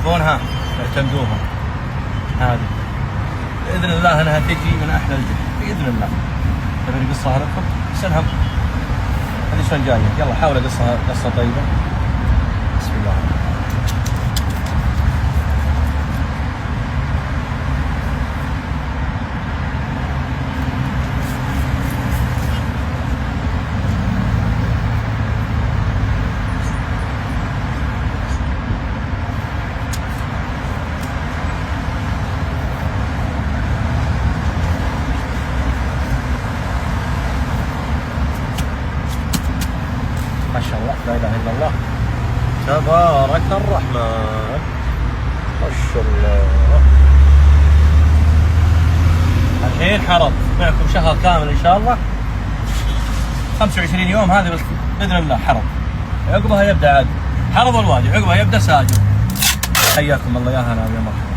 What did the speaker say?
تشوفون ها اعتمدوها هذه باذن الله انها تجي من احلى الجهه باذن الله. تبي نقصها لكم سنهم هذه شلون جايه. يلا حاول اقصها قصه طيبه. بسم الله. ما شاء الله لا اله الا الله تبارك الرحمن ما شاء الله. الحين حرض معكم شهر كامل ان شاء الله 25 يوم هذه بس باذن الله حرض. عقبها يبدا عاد حرض الوادي عقبها يبدا ساجد. حياكم الله يا هلا يا مرحبا.